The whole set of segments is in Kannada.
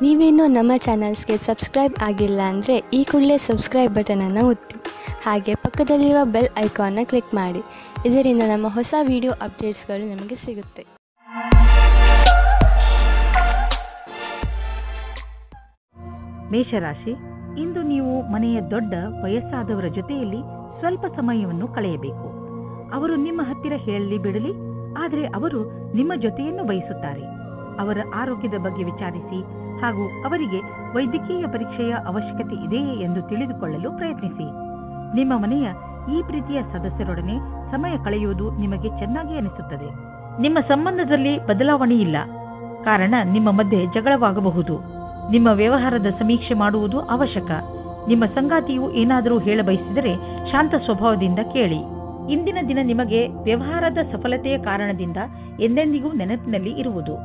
ನೀವೇನೂ ನಮ್ಮ ಚಾನಲ್ಸ್ಗೆ ಸಬ್ಸ್ಕ್ರೈಬ್ ಆಗಿಲ್ಲ ಅಂದರೆ ಈ ಕೂಡಲೇ ಸಬ್ಸ್ಕ್ರೈಬ್ ಬಟನನ್ನು ಒತ್ತಿ ಹಾಗೆ ಪಕ್ಕದಲ್ಲಿರುವ ಬೆಲ್ ಐಕಾನ್ನ ಕ್ಲಿಕ್ ಮಾಡಿ. ಇದರಿಂದ ನಮ್ಮ ಹೊಸ ವಿಡಿಯೋ ಅಪ್ಡೇಟ್ಸ್ಗಳು ನಿಮಗೆ ಸಿಗುತ್ತೆ. ಮೇಷರಾಶಿ, ಇಂದು ನೀವು ಮನೆಯ ದೊಡ್ಡ ವಯಸ್ಸಾದವರ ಜೊತೆಯಲ್ಲಿ ಸ್ವಲ್ಪ ಸಮಯವನ್ನು ಕಳೆಯಬೇಕು. ಅವರು ನಿಮ್ಮ ಹತ್ತಿರ ಹೇಳಲಿ ಬಿಡಲಿ, ಆದರೆ ಅವರು ನಿಮ್ಮ ಜೊತೆಯನ್ನು ಬಯಸುತ್ತಾರೆ. ಅವರ ಆರೋಗ್ಯದ ಬಗ್ಗೆ ವಿಚಾರಿಸಿ ಹಾಗೂ ಅವರಿಗೆ ವೈದ್ಯಕೀಯ ಪರೀಕ್ಷೆಯ ಅವಶ್ಯಕತೆ ಇದೆಯೇ ಎಂದು ತಿಳಿದುಕೊಳ್ಳಲು ಪ್ರಯತ್ನಿಸಿ. ನಿಮ್ಮ ಮನೆಯ ಈ ಪ್ರೀತಿಯ ಸದಸ್ಯರೊಡನೆ ಸಮಯ ಕಳೆಯುವುದು ನಿಮಗೆ ಚೆನ್ನಾಗಿ ಅನಿಸುತ್ತದೆ. ನಿಮ್ಮ ಸಂಬಂಧದಲ್ಲಿ ಬದಲಾವಣೆ ಇಲ್ಲ, ಕಾರಣ ನಿಮ್ಮ ಮಧ್ಯೆ ಜಗಳವಾಗಬಹುದು. ನಿಮ್ಮ ವ್ಯವಹಾರದ ಸಮೀಕ್ಷೆ ಮಾಡುವುದು ಅವಶ್ಯಕ. ನಿಮ್ಮ ಸಂಗಾತಿಯು ಏನಾದರೂ ಹೇಳಬಯಸಿದರೆ ಶಾಂತ ಸ್ವಭಾವದಿಂದ ಕೇಳಿ. ಇಂದಿನ ದಿನ ನಿಮಗೆ ವ್ಯವಹಾರದ ಸಫಲತೆಯ ಕಾರಣದಿಂದ ಎಂದೆಂದಿಗೂ ನೆನಪಿನಲ್ಲಿ ಇರುವುದು.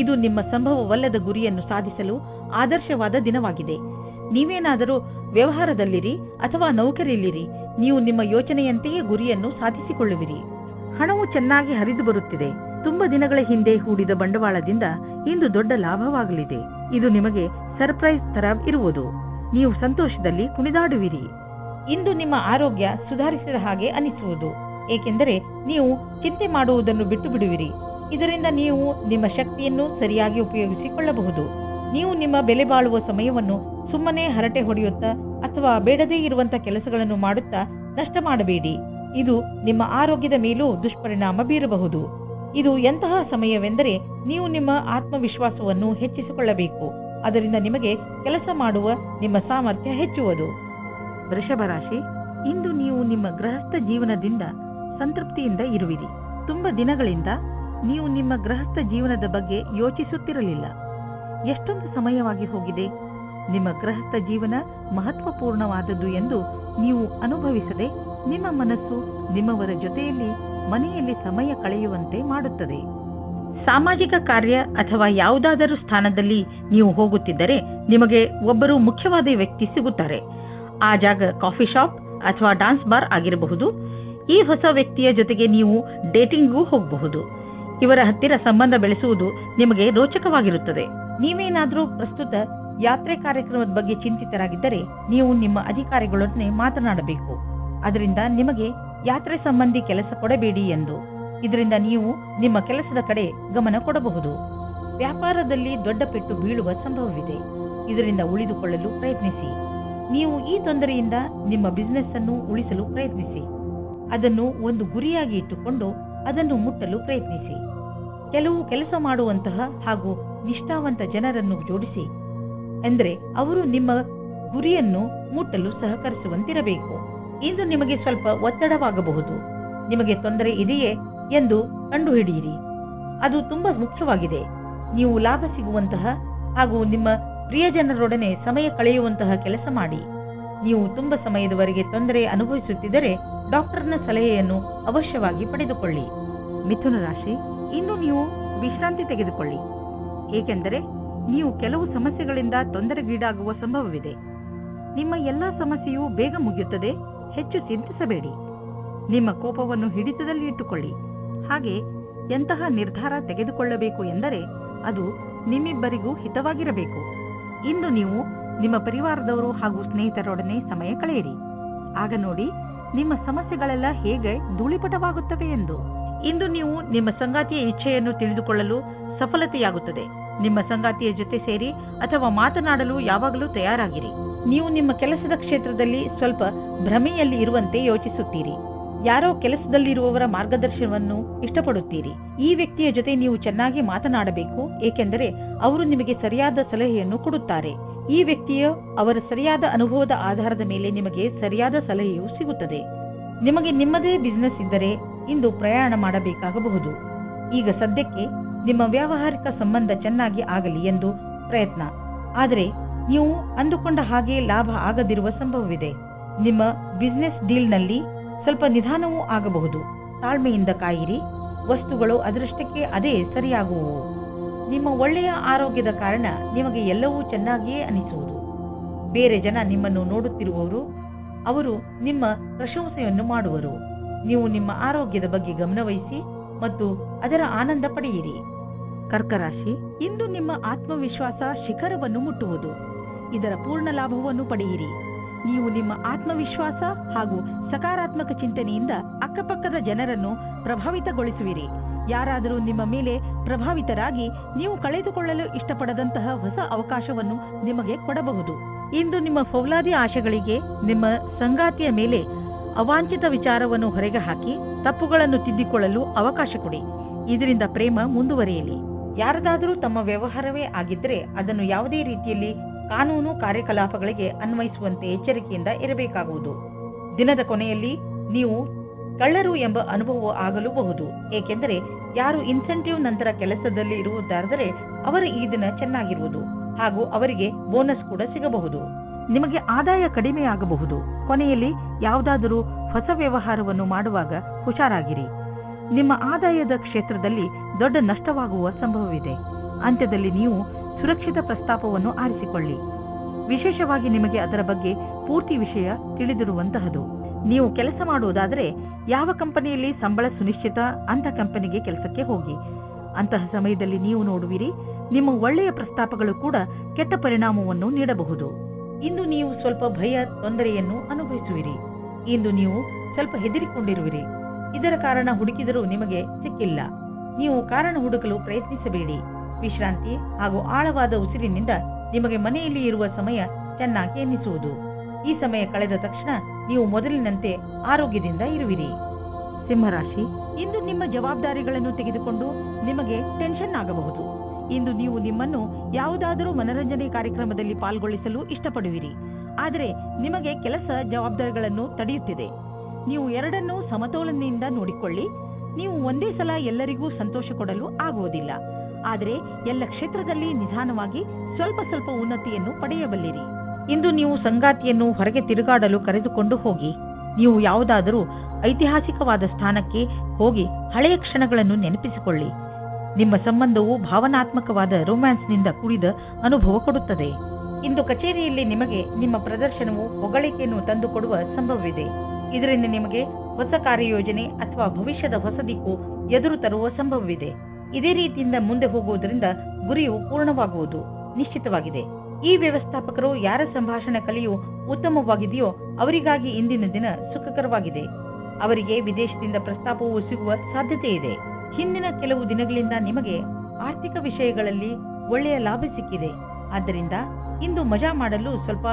ಇದು ನಿಮ್ಮ ಸಂಭವವಲ್ಲದ ಗುರಿಯನ್ನು ಸಾಧಿಸಲು ಆದರ್ಶವಾದ ದಿನವಾಗಿದೆ. ನೀವೇನಾದರೂ ವ್ಯವಹಾರದಲ್ಲಿರಿ ಅಥವಾ ನೌಕರಿಯಲ್ಲಿರಿ, ನೀವು ನಿಮ್ಮ ಯೋಚನೆಯಂತೆಯೇ ಗುರಿಯನ್ನು ಸಾಧಿಸಿಕೊಳ್ಳುವಿರಿ. ಹಣವು ಚೆನ್ನಾಗಿ ಹರಿದು ಬರುತ್ತಿದೆ. ತುಂಬಾ ದಿನಗಳ ಹಿಂದೆ ಹೂಡಿದ ಬಂಡವಾಳದಿಂದ ಇಂದು ದೊಡ್ಡ ಲಾಭವಾಗಲಿದೆ. ಇದು ನಿಮಗೆ ಸರ್ಪ್ರೈಸ್ ತರ ಇರುವುದು. ನೀವು ಸಂತೋಷದಲ್ಲಿ ಕುಣಿದಾಡುವಿರಿ. ಇಂದು ನಿಮ್ಮ ಆರೋಗ್ಯ ಸುಧಾರಿಸಿದ ಹಾಗೆ ಅನಿಸುವುದು, ಏಕೆಂದರೆ ನೀವು ಚಿಂತೆ ಮಾಡುವುದನ್ನು ಬಿಟ್ಟು ಬಿಡುವಿರಿ. ಇದರಿಂದ ನೀವು ನಿಮ್ಮ ಶಕ್ತಿಯನ್ನು ಸರಿಯಾಗಿ ಉಪಯೋಗಿಸಿಕೊಳ್ಳಬಹುದು. ನೀವು ನಿಮ್ಮ ಬೆಲೆ ಬಾಳುವ ಸಮಯವನ್ನು ಸುಮ್ಮನೆ ಹರಟೆ ಹೊಡೆಯುತ್ತಾ ಅಥವಾ ಬೇಡದೇ ಇರುವಂತಹ ಕೆಲಸಗಳನ್ನು ಮಾಡುತ್ತಾ ನಷ್ಟ ಮಾಡಬೇಡಿ. ಇದು ನಿಮ್ಮ ಆರೋಗ್ಯದ ಮೇಲೂ ದುಷ್ಪರಿಣಾಮ ಬೀರಬಹುದು. ಇದು ಎಂತಹ ಸಮಯವೆಂದರೆ ನೀವು ನಿಮ್ಮ ಆತ್ಮವಿಶ್ವಾಸವನ್ನು ಹೆಚ್ಚಿಸಿಕೊಳ್ಳಬೇಕು. ಅದರಿಂದ ನಿಮಗೆ ಕೆಲಸ ಮಾಡುವ ನಿಮ್ಮ ಸಾಮರ್ಥ್ಯ ಹೆಚ್ಚುವುದು. ವೃಷಭ ರಾಶಿ, ಇಂದು ನೀವು ನಿಮ್ಮ ಗೃಹಸ್ಥ ಜೀವನದಿಂದ ಸಂತೃಪ್ತಿಯಿಂದ ಇರುವಿರಿ. ತುಂಬಾ ದಿನಗಳಿಂದ ನೀವು ನಿಮ್ಮ ಗೃಹಸ್ಥ ಜೀವನದ ಬಗ್ಗೆ ಯೋಚಿಸುತ್ತಿರಲಿಲ್ಲ. ಎಷ್ಟೊಂದು ಸಮಯವಾಗಿ ಹೋಗಿದೆ. ನಿಮ್ಮ ಗೃಹಸ್ಥ ಜೀವನ ಮಹತ್ವಪೂರ್ಣವಾದದ್ದು ಎಂದು ನೀವು ಅನುಭವಿಸದೆ ನಿಮ್ಮ ಮನಸ್ಸು ನಿಮ್ಮವರ ಜೊತೆಯಲ್ಲಿ ಮನೆಯಲ್ಲಿ ಸಮಯ ಕಳೆಯುವಂತೆ ಮಾಡುತ್ತದೆ. ಸಾಮಾಜಿಕ ಕಾರ್ಯ ಅಥವಾ ಯಾವುದಾದರೂ ಸ್ಥಾನದಲ್ಲಿ ನೀವು ಹೋಗುತ್ತಿದ್ದರೆ ನಿಮಗೆ ಒಬ್ಬರು ಮುಖ್ಯವಾದ ವ್ಯಕ್ತಿ ಸಿಗುತ್ತಾರೆ. ಆ ಜಾಗ ಕಾಫಿ ಶಾಪ್ ಅಥವಾ ಡಾನ್ಸ್ ಬಾರ್ ಆಗಿರಬಹುದು. ಈ ಹೊಸ ವ್ಯಕ್ತಿಯ ಜೊತೆಗೆ ನೀವು ಡೇಟಿಂಗ್ಗೂ ಹೋಗಬಹುದು. ಇವರ ಹತ್ತಿರ ಸಂಬಂಧ ಬೆಳೆಸುವುದು ನಿಮಗೆ ರೋಚಕವಾಗಿರುತ್ತದೆ. ನೀವೇನಾದರೂ ಪ್ರಸ್ತುತ ಯಾತ್ರೆ ಕಾರ್ಯಕ್ರಮದ ಬಗ್ಗೆ ಚಿಂತಿತರಾಗಿದ್ದರೆ ನೀವು ನಿಮ್ಮ ಅಧಿಕಾರಿಗಳೊಡನೆ ಮಾತನಾಡಬೇಕು. ಅದರಿಂದ ನಿಮಗೆ ಯಾತ್ರೆ ಸಂಬಂಧಿ ಕೆಲಸ ಕೊಡಬೇಡಿ ಎಂದು. ಇದರಿಂದ ನೀವು ನಿಮ್ಮ ಕೆಲಸದ ಕಡೆ ಗಮನ ಕೊಡಬಹುದು. ವ್ಯಾಪಾರದಲ್ಲಿ ದೊಡ್ಡ ಪೆಟ್ಟು ಬೀಳುವ ಸಂಭವವಿದೆ. ಇದರಿಂದ ಉಳಿದುಕೊಳ್ಳಲು ಪ್ರಯತ್ನಿಸಿ. ನೀವು ಈ ತೊಂದರೆಯಿಂದ ನಿಮ್ಮ ಬಿಸಿನೆಸ್ ಅನ್ನು ಉಳಿಸಲು ಪ್ರಯತ್ನಿಸಿ. ಅದನ್ನು ಒಂದು ಗುರಿಯಾಗಿ ಇಟ್ಟುಕೊಂಡು ಅದನ್ನು ಮುಟ್ಟಲು ಪ್ರಯತ್ನಿಸಿ. ಕೆಲವು ಕೆಲಸ ಮಾಡುವಂತಹ ಹಾಗೂ ನಿಷ್ಠಾವಂತ ಜನರನ್ನು ಜೋಡಿಸಿ, ಎಂದರೆ ಅವರು ನಿಮ್ಮ ಗುರಿಯನ್ನು ಮುಟ್ಟಲು ಸಹಕರಿಸುವಂತಿರಬೇಕು. ಇಂದು ನಿಮಗೆ ಸ್ವಲ್ಪ ಒತ್ತಡವಾಗಬಹುದು. ನಿಮಗೆ ತೊಂದರೆ ಇದೆಯೇ ಎಂದು ಕಂಡುಹಿಡಿಯಿರಿ. ಅದು ತುಂಬಾ ಮುಖ್ಯವಾಗಿದೆ. ನೀವು ಲಾಭ ಸಿಗುವಂತಹ ಹಾಗೂ ನಿಮ್ಮ ಪ್ರಿಯಜನರೊಡನೆ ಸಮಯ ಕಳೆಯುವಂತಹ ಕೆಲಸ ಮಾಡಿ. ನೀವು ತುಂಬಾ ಸಮಯದವರೆಗೆ ತೊಂದರೆ ಅನುಭವಿಸುತ್ತಿದ್ದರೆ ಡಾಕ್ಟರ್ನ ಸಲಹೆಯನ್ನು ಅವಶ್ಯವಾಗಿ ಪಡೆದುಕೊಳ್ಳಿ. ಮಿಥುನ ರಾಶಿ, ಇಂದು ನೀವು ವಿಶ್ರಾಂತಿ ತೆಗೆದುಕೊಳ್ಳಿ, ಏಕೆಂದರೆ ನೀವು ಕೆಲವು ಸಮಸ್ಯೆಗಳಿಂದ ತೊಂದರೆಗೀಡಾಗುವ ಸಂಭವವಿದೆ. ನಿಮ್ಮ ಎಲ್ಲಾ ಸಮಸ್ಯೆಯೂ ಬೇಗ ಮುಗಿಯುತ್ತದೆ. ಹೆಚ್ಚು ಚಿಂತಿಸಬೇಡಿ. ನಿಮ್ಮ ಕೋಪವನ್ನು ಹಿಡಿತದಲ್ಲಿ ಇಟ್ಟುಕೊಳ್ಳಿ. ಹಾಗೆ ಎಂತಹ ನಿರ್ಧಾರ ತೆಗೆದುಕೊಳ್ಳಬೇಕು ಎಂದರೆ ಅದು ನಿಮ್ಮಿಬ್ಬರಿಗೂ ಹಿತವಾಗಿರಬೇಕು. ಇಂದು ನೀವು ನಿಮ್ಮ ಪರಿವಾರದವರು ಹಾಗೂ ಸ್ನೇಹಿತರೊಡನೆ ಸಮಯ ಕಳೆಯಿರಿ. ಆಗ ನೋಡಿ ನಿಮ್ಮ ಸಮಸ್ಯೆಗಳೆಲ್ಲ ಹೇಗೆ ಧೂಳಿಪಟವಾಗುತ್ತವೆ ಎಂದು. ಇಂದು ನೀವು ನಿಮ್ಮ ಸಂಗಾತಿಯ ಇಚ್ಛೆಯನ್ನು ತಿಳಿದುಕೊಳ್ಳಲು ಸಫಲತೆಯಾಗುತ್ತದೆ. ನಿಮ್ಮ ಸಂಗಾತಿಯ ಜೊತೆ ಸೇರಿ ಅಥವಾ ಮಾತನಾಡಲು ಯಾವಾಗಲೂ ತಯಾರಾಗಿರಿ. ನೀವು ನಿಮ್ಮ ಕೆಲಸದ ಕ್ಷೇತ್ರದಲ್ಲಿ ಸ್ವಲ್ಪ ಭ್ರಮೆಯಲ್ಲಿ ಇರುವಂತೆ ಯೋಚಿಸುತ್ತೀರಿ. ಯಾರೋ ಕೆಲಸದಲ್ಲಿರುವವರ ಮಾರ್ಗದರ್ಶನವನ್ನು ಇಷ್ಟಪಡುತ್ತೀರಿ. ಈ ವ್ಯಕ್ತಿಯ ಜೊತೆ ನೀವು ಚೆನ್ನಾಗಿ ಮಾತನಾಡಬೇಕು, ಏಕೆಂದರೆ ಅವರು ನಿಮಗೆ ಸರಿಯಾದ ಸಲಹೆಯನ್ನು ಕೊಡುತ್ತಾರೆ. ಈ ವ್ಯಕ್ತಿಯ ಅವರ ಸರಿಯಾದ ಅನುಭವದ ಆಧಾರದ ಮೇಲೆ ನಿಮಗೆ ಸರಿಯಾದ ಸಲಹೆಯು ಸಿಗುತ್ತದೆ. ನಿಮಗೆ ನಿಮ್ಮದೇ ಬಿಸಿನೆಸ್ ಇದ್ದರೆ ಇಂದು ಪ್ರಯಾಣ ಮಾಡಬೇಕಾಗಬಹುದು. ಈಗ ಸದ್ಯಕ್ಕೆ ನಿಮ್ಮ ವ್ಯಾವಹಾರಿಕ ಸಂಬಂಧ ಚೆನ್ನಾಗಿ ಆಗಲಿ ಎಂದು ಪ್ರಯತ್ನ, ಆದರೆ ನೀವು ಅಂದುಕೊಂಡ ಹಾಗೆ ಲಾಭ ಆಗದಿರುವ ಸಂಭವವಿದೆ. ನಿಮ್ಮ ಬಿಸಿನೆಸ್ ಡೀಲ್ನಲ್ಲಿ ಸ್ವಲ್ಪ ನಿಧಾನವೂ ಆಗಬಹುದು. ತಾಳ್ಮೆಯಿಂದ ಕಾಯಿರಿ. ವಸ್ತುಗಳು ಅದರಷ್ಟಕ್ಕೆ ಅದೇ ಸರಿಯಾಗುವವು. ನಿಮ್ಮ ಒಳ್ಳೆಯ ಆರೋಗ್ಯದ ಕಾರಣ ನಿಮಗೆ ಎಲ್ಲವೂ ಚೆನ್ನಾಗಿಯೇ ಅನಿಸುವುದು. ಬೇರೆ ಜನ ನಿಮ್ಮನ್ನು ನೋಡುತ್ತಿರುವವರು, ಅವರು ನಿಮ್ಮ ಪ್ರಶಂಸೆಯನ್ನು ಮಾಡುವರು. ನೀವು ನಿಮ್ಮ ಆರೋಗ್ಯದ ಬಗ್ಗೆ ಗಮನವಹಿಸಿ ಮತ್ತು ಅದರ ಆನಂದ ಪಡೆಯಿರಿ. ಕರ್ಕ ರಾಶಿ, ಇಂದು ನಿಮ್ಮ ಆತ್ಮವಿಶ್ವಾಸ ಶಿಖರವನ್ನು ಮುಟ್ಟುವುದು. ಇದರ ಪೂರ್ಣ ಲಾಭವನ್ನು ಪಡೆಯಿರಿ. ನೀವು ನಿಮ್ಮ ಆತ್ಮವಿಶ್ವಾಸ ಹಾಗೂ ಸಕಾರಾತ್ಮಕ ಚಿಂತನೆಯಿಂದ ಅಕ್ಕಪಕ್ಕದ ಜನರನ್ನು ಪ್ರಭಾವಿತಗೊಳಿಸುವಿರಿ. ಯಾರಾದರೂ ನಿಮ್ಮ ಮೇಲೆ ಪ್ರಭಾವಿತರಾಗಿ ನೀವು ಕಳೆದುಕೊಳ್ಳಲು ಇಷ್ಟಪಡದಂತಹ ಹೊಸ ಅವಕಾಶವನ್ನು ನಿಮಗೆ ಕೊಡಬಹುದು. ಇಂದು ನಿಮ್ಮ ಫೌಲಾದಿ ಆಶೆಗಳಿಗೆ ನಿಮ್ಮ ಸಂಗಾತಿಯ ಮೇಲೆ ಅವಾಂಛಿತ ವಿಚಾರವನ್ನು ಹೊರಗೆ ಹಾಕಿ ತಪ್ಪುಗಳನ್ನು ತಿದ್ದಿಕೊಳ್ಳಲು ಅವಕಾಶ ಕೊಡಿ. ಇದರಿಂದ ಪ್ರೇಮ ಮುಂದುವರಿಯಲಿ. ಯಾರದಾದರೂ ತಮ್ಮ ವ್ಯವಹಾರವೇ ಆಗಿದ್ದರೆ ಅದನ್ನು ಯಾವುದೇ ರೀತಿಯಲ್ಲಿ ಕಾನೂನು ಕಾರ್ಯಕಲಾಪಗಳಿಗೆ ಅನ್ವಯಿಸುವಂತೆ ಎಚ್ಚರಿಕೆಯಿಂದ ಇರಬೇಕಾಗುವುದು. ದಿನದ ಕೊನೆಯಲ್ಲಿ ನೀವು ಕಳ್ಳರು ಎಂಬ ಅನುಭವ ಆಗಲೂಬಹುದು. ಏಕೆಂದರೆ ಯಾರು ಇನ್ಸೆಂಟಿವ್ ನಂತರ ಕೆಲಸದಲ್ಲಿ ಇರುವುದಾದರೆ ಅವರ ಈ ದಿನ ಚೆನ್ನಾಗಿರುವುದು ಹಾಗೂ ಅವರಿಗೆ ಬೋನಸ್ ಕೂಡ ಸಿಗಬಹುದು. ನಿಮಗೆ ಆದಾಯ ಕಡಿಮೆಯಾಗಬಹುದು. ಕೊನೆಯಲ್ಲಿ ಯಾವುದಾದರೂ ಹೊಸ ವ್ಯವಹಾರವನ್ನು ಮಾಡುವಾಗ ಹುಷಾರಾಗಿರಿ. ನಿಮ್ಮ ಆದಾಯದ ಕ್ಷೇತ್ರದಲ್ಲಿ ದೊಡ್ಡ ನಷ್ಟವಾಗುವ ಸಂಭವವಿದೆ. ಅಂತ್ಯದಲ್ಲಿ ನೀವು ಸುರಕ್ಷಿತ ಪ್ರಸ್ತಾಪವನ್ನು ಆರಿಸಿಕೊಳ್ಳಿ. ವಿಶೇಷವಾಗಿ ನಿಮಗೆ ಅದರ ಬಗ್ಗೆ ಪೂರ್ತಿ ವಿಷಯ ತಿಳಿದಿರುವಂತಹದು. ನೀವು ಕೆಲಸ ಮಾಡುವುದಾದರೆ ಯಾವ ಕಂಪನಿಯಲ್ಲಿ ಸಂಬಳ ಸುನಿಶ್ಚಿತ ಅಂತ ಕಂಪನಿಗೆ ಕೆಲಸಕ್ಕೆ ಹೋಗಿ. ಅಂತಹ ಸಮಯದಲ್ಲಿ ನೀವು ನೋಡುವಿರಿ, ನಿಮ್ಮ ಒಳ್ಳೆಯ ಪ್ರಸ್ತಾಪಗಳು ಕೂಡ ಕೆಟ್ಟ ಪರಿಣಾಮವನ್ನು ನೀಡಬಹುದು. ಇಂದು ನೀವು ಸ್ವಲ್ಪ ಭಯ ತೊಂದರೆಯನ್ನು ಅನುಭವಿಸುವಿರಿ. ಇಂದು ನೀವು ಸ್ವಲ್ಪ ಹೆದರಿಕೊಂಡಿರುವಿರಿ. ಇದರ ಕಾರಣ ಹುಡುಕಿದರೂ ನಿಮಗೆ ಸಿಕ್ಕಿಲ್ಲ. ನೀವು ಕಾರಣ ಹುಡುಕಲು ಪ್ರಯತ್ನಿಸಬೇಡಿ. ವಿಶ್ರಾಂತಿ ಹಾಗೂ ಆಳವಾದ ಉಸಿರಿನಿಂದ ನಿಮಗೆ ಮನೆಯಲ್ಲಿ ಇರುವ ಸಮಯ ಚೆನ್ನಾಗಿ ಎನ್ನಿಸುವುದು. ಈ ಸಮಯ ಕಳೆದ ತಕ್ಷಣ ನೀವು ಮೊದಲಿನಂತೆ ಆರೋಗ್ಯದಿಂದ ಇರುವಿರಿ. ಸಿಂಹರಾಶಿ, ಇಂದು ನಿಮ್ಮ ಜವಾಬ್ದಾರಿಗಳನ್ನು ತೆಗೆದುಕೊಂಡು ನಿಮಗೆ ಟೆನ್ಷನ್ ಆಗಬಹುದು. ಇಂದು ನೀವು ನಿಮ್ಮನ್ನು ಯಾವುದಾದರೂ ಮನರಂಜನೆ ಕಾರ್ಯಕ್ರಮದಲ್ಲಿ ಪಾಲ್ಗೊಳಿಸಲು ಇಷ್ಟಪಡುವಿರಿ. ಆದರೆ ನಿಮಗೆ ಕೆಲಸ ಜವಾಬ್ದಾರಿಗಳನ್ನು ತಡೆಯುತ್ತಿದೆ. ನೀವು ಎರಡನ್ನೂ ಸಮತೋಲನೆಯಿಂದ ನೋಡಿಕೊಳ್ಳಿ. ನೀವು ಒಂದೇ ಸಲ ಎಲ್ಲರಿಗೂ ಸಂತೋಷ ಕೊಡಲು ಆಗುವುದಿಲ್ಲ. ಆದರೆ ಎಲ್ಲ ಕ್ಷೇತ್ರದಲ್ಲಿ ನಿಧಾನವಾಗಿ ಸ್ವಲ್ಪ ಸ್ವಲ್ಪ ಉನ್ನತಿಯನ್ನು ಪಡೆಯಬಲ್ಲಿರಿ. ಇಂದು ನೀವು ಸಂಗಾತಿಯನ್ನು ಹೊರಗೆ ತಿರುಗಾಡಲು ಕರೆದುಕೊಂಡು ಹೋಗಿ. ನೀವು ಯಾವುದಾದರೂ ಐತಿಹಾಸಿಕವಾದ ಸ್ಥಾನಕ್ಕೆ ಹೋಗಿ ಹಳೆಯ ಕ್ಷಣಗಳನ್ನು ನೆನಪಿಸಿಕೊಳ್ಳಿ. ನಿಮ್ಮ ಸಂಬಂಧವು ಭಾವನಾತ್ಮಕವಾದ ರೊಮ್ಯಾನ್ಸ್ನಿಂದ ಕೂಡಿದ ಅನುಭವ ಕೊಡುತ್ತದೆ. ಇಂದು ಕಚೇರಿಯಲ್ಲಿ ನಿಮಗೆ ನಿಮ್ಮ ಪ್ರದರ್ಶನವು ಹೊಗಳಿಕೆಯನ್ನು ತಂದುಕೊಡುವ ಸಂಭವವಿದೆ. ಇದರಿಂದ ನಿಮಗೆ ಹೊಸ ಕಾರ್ಯಯೋಜನೆ ಅಥವಾ ಭವಿಷ್ಯದ ಹೊಸ ದಿಕ್ಕು ಎದುರು ತರುವ ಸಂಭವವಿದೆ. ಇದೇ ರೀತಿಯಿಂದ ಮುಂದೆ ಹೋಗುವುದರಿಂದ ಗುರಿಯು ಪೂರ್ಣವಾಗುವುದು ನಿಶ್ಚಿತವಾಗಿದೆ. ಈ ವ್ಯವಸ್ಥಾಪಕರು ಯಾರ ಸಂಭಾಷಣೆ ಕಲಿಯು ಉತ್ತಮವಾಗಿದೆಯೋ ಅವರಿಗಾಗಿ ಇಂದಿನ ದಿನ ಸುಖಕರವಾಗಿದೆ. ಅವರಿಗೆ ವಿದೇಶದಿಂದ ಪ್ರಸ್ತಾಪವು ಸಿಗುವ ಸಾಧ್ಯತೆ ಇದೆ. ಹಿಂದಿನ ಕೆಲವು ದಿನಗಳಿಂದ ನಿಮಗೆ ಆರ್ಥಿಕ ವಿಷಯಗಳಲ್ಲಿ ಒಳ್ಳೆಯ ಲಾಭ ಸಿಕ್ಕಿದೆ. ಆದ್ದರಿಂದ ಇಂದು ಮಜಾ ಮಾಡಲು ಸ್ವಲ್ಪ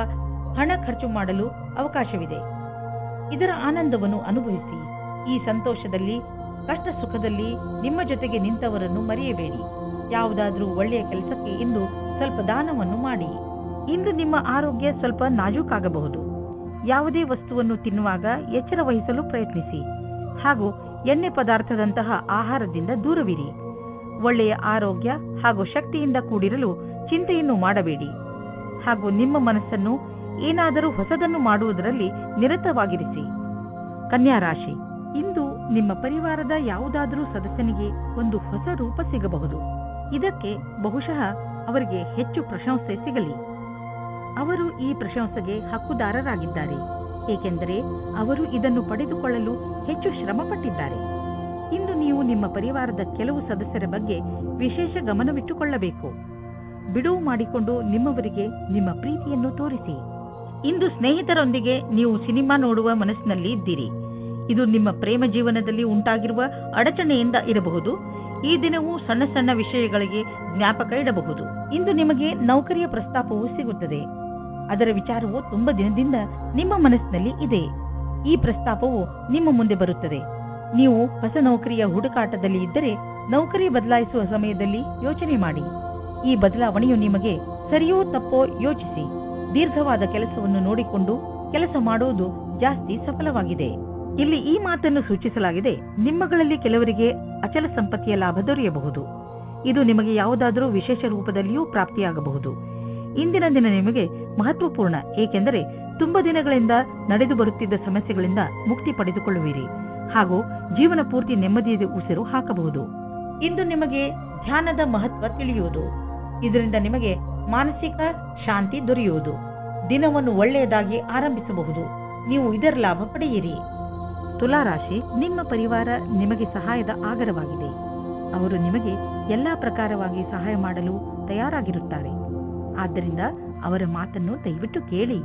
ಹಣ ಖರ್ಚು ಮಾಡಲು ಅವಕಾಶವಿದೆ. ಇದರ ಆನಂದವನ್ನು ಅನುಭವಿಸಿ. ಈ ಸಂತೋಷದಲ್ಲಿ ಕಷ್ಟ ಸುಖದಲ್ಲಿ ನಿಮ್ಮ ಜೊತೆಗೆ ನಿಂತವರನ್ನು ಮರೆಯಬೇಡಿ. ಯಾವುದಾದ್ರೂ ಒಳ್ಳೆಯ ಕೆಲಸಕ್ಕೆ ಇಂದು ಸ್ವಲ್ಪ ದಾನವನ್ನು ಮಾಡಿ. ಇಂದು ನಿಮ್ಮ ಆರೋಗ್ಯ ಸ್ವಲ್ಪ ನಾಜೂಕಾಗಬಹುದು. ಯಾವುದೇ ವಸ್ತುವನ್ನು ತಿನ್ನುವಾಗ ಎಚ್ಚರ ವಹಿಸಲು ಪ್ರಯತ್ನಿಸಿ ಹಾಗೂ ಎಣ್ಣೆ ಪದಾರ್ಥದಂತಹ ಆಹಾರದಿಂದ ದೂರವಿರಿ. ಒಳ್ಳೆಯ ಆರೋಗ್ಯ ಹಾಗೂ ಶಕ್ತಿಯಿಂದ ಕೂಡಿರಲು ಚಿಂತೆಯನ್ನು ಮಾಡಬೇಡಿ ಹಾಗೂ ನಿಮ್ಮ ಮನಸ್ಸನ್ನು ಏನಾದರೂ ಹೊಸದನ್ನು ಮಾಡುವುದರಲ್ಲಿ ನಿರತವಾಗಿರಿಸಿ. ಕನ್ಯಾ ರಾಶಿ, ಇಂದು ನಿಮ್ಮ ಪರಿವಾರದ ಯಾವುದಾದರೂ ಸದಸ್ಯನಿಗೆ ಒಂದು ಹೊಸ ರೂಪ ಸಿಗಬಹುದು. ಇದಕ್ಕೆ ಬಹುಶಃ ಅವರಿಗೆ ಹೆಚ್ಚು ಪ್ರಶಂಸೆ ಸಿಗಲಿ. ಅವರು ಈ ಪ್ರಶಂಸೆಗೆ ಹಕ್ಕುದಾರರಾಗಿದ್ದಾರೆ, ಏಕೆಂದರೆ ಅವರು ಇದನ್ನು ಪಡೆದುಕೊಳ್ಳಲು ಹೆಚ್ಚು ಶ್ರಮಪಟ್ಟಿದ್ದಾರೆ. ಇಂದು ನೀವು ನಿಮ್ಮ ಪರಿವಾರದ ಕೆಲವು ಸದಸ್ಯರ ಬಗ್ಗೆ ವಿಶೇಷ ಗಮನವಿಟ್ಟುಕೊಳ್ಳಬೇಕು. ಬಿಡುವು ಮಾಡಿಕೊಂಡು ನಿಮ್ಮವರಿಗೆ ನಿಮ್ಮ ಪ್ರೀತಿಯನ್ನು ತೋರಿಸಿ. ಇಂದು ಸ್ನೇಹಿತರೊಂದಿಗೆ ನೀವು ಸಿನಿಮಾ ನೋಡುವ ಮನಸ್ಸಿನಲ್ಲಿ ಇದ್ದೀರಿ. ಇದು ನಿಮ್ಮ ಪ್ರೇಮ ಜೀವನದಲ್ಲಿ ಉಂಟಾಗಿರುವ ಅಡಚಣೆಯಿಂದ ಇರಬಹುದು. ಈ ದಿನವೂ ಸಣ್ಣ ಸಣ್ಣ ವಿಷಯಗಳಿಗೆ ಜ್ಞಾಪಕ ಇಡಬಹುದು. ಇಂದು ನಿಮಗೆ ನೌಕರಿಯ ಪ್ರಸ್ತಾಪವು ಸಿಗುತ್ತದೆ. ಅದರ ವಿಚಾರವು ತುಂಬಾ ದಿನದಿಂದ ನಿಮ್ಮ ಮನಸ್ಸಿನಲ್ಲಿ ಇದೆ. ಈ ಪ್ರಸ್ತಾಪವು ನಿಮ್ಮ ಮುಂದೆ ಬರುತ್ತದೆ. ನೀವು ಹೊಸ ನೌಕರಿಯ ಹುಡುಕಾಟದಲ್ಲಿ ಇದ್ದರೆ ನೌಕರಿ ಬದಲಾಯಿಸುವ ಸಮಯದಲ್ಲಿ ಯೋಚನೆ ಮಾಡಿ. ಈ ಬದಲಾವಣೆಯು ನಿಮಗೆ ಸರಿಯೋ ತಪ್ಪೋ ಯೋಚಿಸಿ. ದೀರ್ಘವಾದ ಕೆಲಸವನ್ನು ನೋಡಿಕೊಂಡು ಕೆಲಸ ಮಾಡುವುದು ಜಾಸ್ತಿ ಸಫಲವಾಗಿದೆ. ಇಲ್ಲಿ ಈ ಮಾತನ್ನು ಸೂಚಿಸಲಾಗಿದೆ, ನಿಮ್ಮಗಳಲ್ಲಿ ಕೆಲವರಿಗೆ ಅಚಲ ಸಂಪತ್ತಿಯ ಲಾಭ ದೊರೆಯಬಹುದು. ಇದು ನಿಮಗೆ ಯಾವುದಾದರೂ ವಿಶೇಷ ರೂಪದಲ್ಲಿಯೂ ಪ್ರಾಪ್ತಿಯಾಗಬಹುದು. ಇಂದಿನ ದಿನ ನಿಮಗೆ ಮಹತ್ವಪೂರ್ಣ, ಏಕೆಂದರೆ ತುಂಬಾ ದಿನಗಳಿಂದ ನಡೆದು ಬರುತ್ತಿದ್ದ ಸಮಸ್ಯೆಗಳಿಂದ ಮುಕ್ತಿ ಪಡೆದುಕೊಳ್ಳುವಿರಿ ಹಾಗೂ ಜೀವನ ಪೂರ್ತಿ ನೆಮ್ಮದಿಯ ಉಸಿರು ಹಾಕಬಹುದು. ಇಂದು ನಿಮಗೆ ಧ್ಯಾನದ ಮಹತ್ವ ತಿಳಿಯುವುದು. ಇದರಿಂದ ನಿಮಗೆ ಮಾನಸಿಕ ಶಾಂತಿ ದೊರೆಯುವುದು. ದಿನವನ್ನು ಒಳ್ಳೆಯದಾಗಿ ಆರಂಭಿಸಬಹುದು. ನೀವು ಇದರ ಲಾಭ ಪಡೆಯಿರಿ. ತುಲಾರಾಶಿ, ನಿಮ್ಮ ಪರಿವಾರ ನಿಮಗೆ ಸಹಾಯದ ಆಗರವಾಗಿದೆ. ಅವರು ನಿಮಗೆ ಎಲ್ಲಾ ಪ್ರಕಾರವಾಗಿ ಸಹಾಯ ಮಾಡಲು ತಯಾರಾಗಿರುತ್ತಾರೆ. ಆದ್ದರಿಂದ ಅವರ ಮಾತನ್ನು ದಯವಿಟ್ಟು ಕೇಳಿ.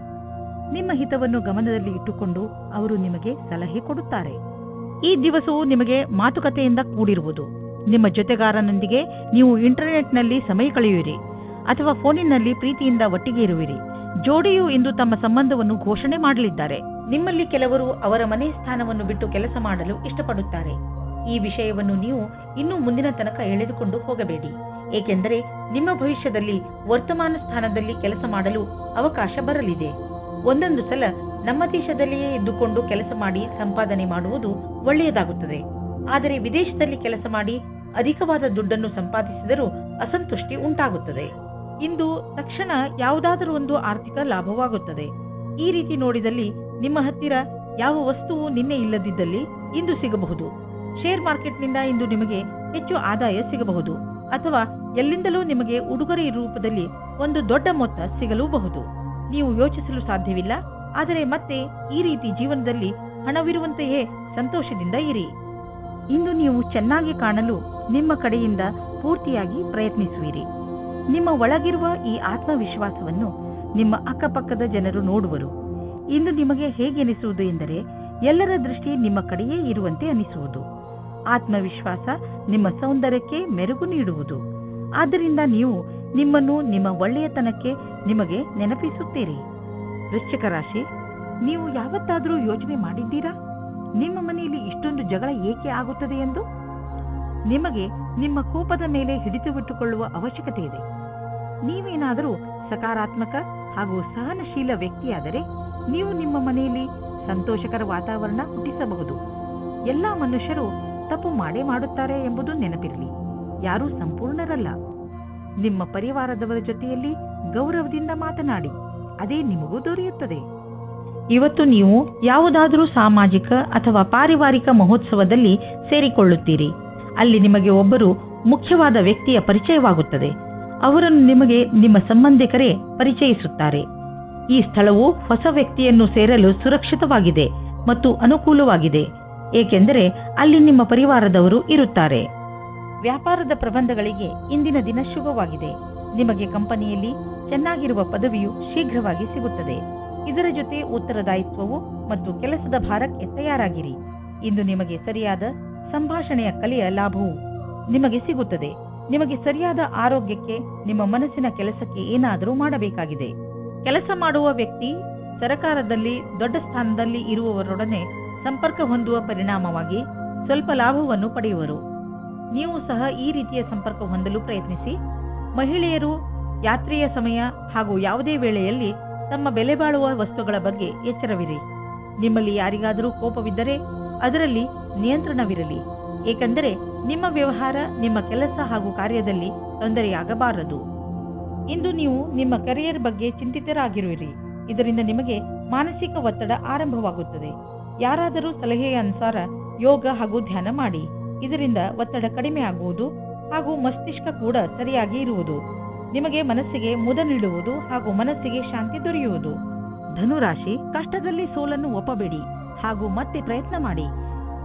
ನಿಮ್ಮ ಹಿತವನ್ನು ಗಮನದಲ್ಲಿ ಇಟ್ಟುಕೊಂಡು ಅವರು ನಿಮಗೆ ಸಲಹೆ ಕೊಡುತ್ತಾರೆ. ಈ ದಿವಸವು ನಿಮಗೆ ಮಾತುಕತೆಯಿಂದ ಕೂಡಿರುವುದು. ನಿಮ್ಮ ಜೊತೆಗಾರನೊಂದಿಗೆ ನೀವು ಇಂಟರ್ನೆಟ್ನಲ್ಲಿ ಸಮಯ ಕಳೆಯುವಿರಿ ಅಥವಾ ಫೋನಿನಲ್ಲಿ ಪ್ರೀತಿಯಿಂದ ಒಟ್ಟಿಗೆ ಇರುವಿರಿ. ಜೋಡಿಯು ಇಂದು ತಮ್ಮ ಸಂಬಂಧವನ್ನು ಘೋಷಣೆ ಮಾಡಲಿದ್ದಾರೆ. ನಿಮ್ಮಲ್ಲಿ ಕೆಲವರು ಅವರ ಮನೆ ಸ್ಥಾನವನ್ನು ಬಿಟ್ಟು ಕೆಲಸ ಮಾಡಲು ಇಷ್ಟಪಡುತ್ತಾರೆ. ಈ ವಿಷಯವನ್ನು ನೀವು ಇನ್ನೂ ಮುಂದಿನ ತನಕ ಎಳೆದುಕೊಂಡು ಹೋಗಬೇಡಿ, ಏಕೆಂದರೆ ನಿಮ್ಮ ಭವಿಷ್ಯದಲ್ಲಿ ವರ್ತಮಾನ ಸ್ಥಾನದಲ್ಲಿ ಕೆಲಸ ಮಾಡಲು ಅವಕಾಶ ಬರಲಿದೆ. ಒಂದೊಂದು ಸಲ ನಮ್ಮ ದೇಶದಲ್ಲಿಯೇ ಇದ್ದುಕೊಂಡು ಕೆಲಸ ಮಾಡಿ ಸಂಪಾದನೆ ಮಾಡುವುದು ಒಳ್ಳೆಯದಾಗುತ್ತದೆ. ಆದರೆ ವಿದೇಶದಲ್ಲಿ ಕೆಲಸ ಮಾಡಿ ಅಧಿಕವಾದ ದುಡ್ಡನ್ನು ಸಂಪಾದಿಸಿದರೂ ಅಸಂತುಷ್ಟಿ ಉಂಟಾಗುತ್ತದೆ. ಇಂದು ತಕ್ಷಣ ಯಾವುದಾದರೂ ಒಂದು ಆರ್ಥಿಕ ಲಾಭವಾಗುತ್ತದೆ. ಈ ರೀತಿ ನೋಡಿದಲ್ಲಿ ನಿಮ್ಮ ಹತ್ತಿರ ಯಾವ ವಸ್ತುವು ನಿನ್ನೆ ಇಲ್ಲದಿದ್ದಲ್ಲಿ ಇಂದು ಸಿಗಬಹುದು. ಶೇರ್ ಮಾರ್ಕೆಟ್ನಿಂದ ಇಂದು ನಿಮಗೆ ಹೆಚ್ಚು ಆದಾಯ ಸಿಗಬಹುದು ಅಥವಾ ಎಲ್ಲಿಂದಲೂ ನಿಮಗೆ ಉಡುಗೊರೆ ರೂಪದಲ್ಲಿ ಒಂದು ದೊಡ್ಡ ಮೊತ್ತ ಸಿಗಲೂಬಹುದು. ನೀವು ಯೋಚಿಸಲು ಸಾಧ್ಯವಿಲ್ಲ, ಆದರೆ ಮತ್ತೆ ಈ ರೀತಿ ಜೀವನದಲ್ಲಿ ಹಣವಿರುವಂತೆಯೇ ಸಂತೋಷದಿಂದ ಇರಿ. ಇಂದು ನೀವು ಚೆನ್ನಾಗಿ ಕಾಣಲು ನಿಮ್ಮ ಕಡೆಯಿಂದ ಪೂರ್ತಿಯಾಗಿ ಪ್ರಯತ್ನಿಸುವಿರಿ. ನಿಮ್ಮ ಒಳಗಿರುವ ಈ ಆತ್ಮವಿಶ್ವಾಸವನ್ನು ನಿಮ್ಮ ಅಕ್ಕಪಕ್ಕದ ಜನರು ನೋಡುವರು. ಇಂದು ನಿಮಗೆ ಹೇಗೆ ಅನಿಸುವುದು ಎಂದರೆ ಎಲ್ಲರ ದೃಷ್ಟಿ ನಿಮ್ಮ ಕಡೆಯೇ ಇರುವಂತೆ ಅನಿಸುವುದು. ಆತ್ಮವಿಶ್ವಾಸ ನಿಮ್ಮ ಸೌಂದರ್ಯಕ್ಕೆ ಮೆರುಗು ನೀಡುವುದು. ಆದ್ದರಿಂದ ನೀವು ನಿಮ್ಮನ್ನು ನಿಮ್ಮ ಒಳ್ಳೆಯತನಕ್ಕೆ ನಿಮಗೆ ನೆನಪಿಸುತ್ತೀರಿ. ವೃಶ್ಚಿಕ ರಾಶಿ, ನೀವು ಯಾವತ್ತಾದರೂ ಯೋಚನೆ ಮಾಡಿದ್ದೀರಾ ನಿಮ್ಮ ಮನೆಯಲ್ಲಿ ಇಷ್ಟೊಂದು ಜಗಳ ಏಕೆ ಆಗುತ್ತದೆ ಎಂದು? ನಿಮಗೆ ನಿಮ್ಮ ಕೋಪದ ಮೇಲೆ ಹಿಡಿತವಿಟ್ಟುಕೊಳ್ಳುವ ಅವಶ್ಯಕತೆ ಇದೆ. ನೀವೇನಾದರೂ ಸಕಾರಾತ್ಮಕ ಹಾಗೂ ಸಹನಶೀಲ ವ್ಯಕ್ತಿಯಾದರೆ ನೀವು ನಿಮ್ಮ ಮನೆಯಲ್ಲಿ ಸಂತೋಷಕರ ವಾತಾವರಣ ಹುಟ್ಟಿಸಬಹುದು. ಎಲ್ಲಾ ಮನುಷ್ಯರು ತಪ್ಪು ಮಾಡೇ ಮಾಡುತ್ತಾರೆ ಎಂಬುದು ನೆನಪಿರಲಿ. ಯಾರೂ ಸಂಪೂರ್ಣರಲ್ಲ. ನಿಮ್ಮ ಪರಿವಾರದವರ ಜೊತೆಯಲ್ಲಿ ಗೌರವದಿಂದ ಮಾತನಾಡಿ, ಅದೇ ನಿಮಗೂ ದೊರೆಯುತ್ತದೆ. ಇವತ್ತು ನೀವು ಯಾವುದಾದರೂ ಸಾಮಾಜಿಕ ಅಥವಾ ಪಾರಿವಾರಿಕ ಮಹೋತ್ಸವದಲ್ಲಿ ಸೇರಿಕೊಳ್ಳುತ್ತೀರಿ. ಅಲ್ಲಿ ನಿಮಗೆ ಒಬ್ಬರು ಮುಖ್ಯವಾದ ವ್ಯಕ್ತಿಯ ಪರಿಚಯವಾಗುತ್ತದೆ. ಅವರನ್ನು ನಿಮಗೆ ನಿಮ್ಮ ಸಂಬಂಧಿಕರೇ ಪರಿಚಯಿಸುತ್ತಾರೆ. ಈ ಸ್ಥಳವು ಹೊಸ ವ್ಯಕ್ತಿಯನ್ನು ಸೇರಲು ಸುರಕ್ಷಿತವಾಗಿದೆ ಮತ್ತು ಅನುಕೂಲವಾಗಿದೆ, ಏಕೆಂದರೆ ಅಲ್ಲಿ ನಿಮ್ಮ ಪರಿವಾರದವರು ಇರುತ್ತಾರೆ. ವ್ಯಾಪಾರದ ಪ್ರಬಂಧಗಳಿಗೆ ಇಂದಿನ ದಿನ ಶುಭವಾಗಿದೆ. ನಿಮಗೆ ಕಂಪನಿಯಲ್ಲಿ ಚೆನ್ನಾಗಿರುವ ಪದವಿಯು ಶೀಘ್ರವಾಗಿ ಸಿಗುತ್ತದೆ. ಇದರ ಜೊತೆ ಉತ್ತರದಾಯಿತ್ವವು ಮತ್ತು ಕೆಲಸದ ಭಾರಕ್ಕೆ ತಯಾರಾಗಿರಿ. ಇಂದು ನಿಮಗೆ ಸರಿಯಾದ ಸಂಭಾಷಣೆಯ ಕಲೆಯ ಲಾಭವು ನಿಮಗೆ ಸಿಗುತ್ತದೆ. ನಿಮಗೆ ಸರಿಯಾದ ಆರೋಗ್ಯಕ್ಕೆ ನಿಮ್ಮ ಮನಸ್ಸಿನ ಕೆಲಸಕ್ಕೆ ಏನಾದರೂ ಮಾಡಬೇಕಾಗಿದೆ. ಕೆಲಸ ಮಾಡುವ ವ್ಯಕ್ತಿ ಸರಕಾರದಲ್ಲಿ ದೊಡ್ಡ ಸ್ಥಾನದಲ್ಲಿ ಇರುವವರೊಡನೆ ಸಂಪರ್ಕ ಹೊಂದುವ ಪರಿಣಾಮವಾಗಿ ಸ್ವಲ್ಪ ಲಾಭವನ್ನು ಪಡೆಯುವರು. ನೀವು ಸಹ ಈ ರೀತಿಯ ಸಂಪರ್ಕ ಹೊಂದಲು ಪ್ರಯತ್ನಿಸಿ. ಮಹಿಳೆಯರು ಯಾತ್ರೆಯ ಸಮಯ ಹಾಗೂ ಯಾವುದೇ ವೇಳೆಯಲ್ಲಿ ತಮ್ಮ ಬೆಲೆ ಬಾಳುವ ವಸ್ತುಗಳ ಬಗ್ಗೆ ಎಚ್ಚರವಿರಿ. ನಿಮ್ಮಲ್ಲಿ ಯಾರಿಗಾದರೂ ಕೋಪವಿದ್ದರೆ ಅದರಲ್ಲಿ ನಿಯಂತ್ರಣವಿರಲಿ, ಏಕೆಂದರೆ ನಿಮ್ಮ ವ್ಯವಹಾರ ನಿಮ್ಮ ಕೆಲಸ ಹಾಗೂ ಕಾರ್ಯದಲ್ಲಿ ತೊಂದರೆಯಾಗಬಾರದು. ಇಂದು ನೀವು ನಿಮ್ಮ ಕರಿಯರ್ ಬಗ್ಗೆ ಚಿಂತಿತರಾಗಿರುವಿರಿ. ಇದರಿಂದ ನಿಮಗೆ ಮಾನಸಿಕ ಒತ್ತಡ ಆರಂಭವಾಗುತ್ತದೆ. ಯಾರಾದರೂ ಸಲಹೆಯ ಅನುಸಾರ ಯೋಗ ಹಾಗೂ ಧ್ಯಾನ ಮಾಡಿ. ಇದರಿಂದ ಒತ್ತಡ ಕಡಿಮೆ ಆಗುವುದು ಹಾಗೂ ಮಸ್ತಿಷ್ಕ ಕೂಡ ಸರಿಯಾಗಿ ಇರುವುದು. ನಿಮಗೆ ಮನಸ್ಸಿಗೆ ಮುದ ನೀಡುವುದು ಹಾಗೂ ಮನಸ್ಸಿಗೆ ಶಾಂತಿ ದೊರೆಯುವುದು. ಧನುರಾಶಿ, ಕಷ್ಟದಲ್ಲಿ ಸೋಲನ್ನು ಒಪ್ಪಬೇಡಿ ಹಾಗೂ ಮತ್ತೆ ಪ್ರಯತ್ನ ಮಾಡಿ.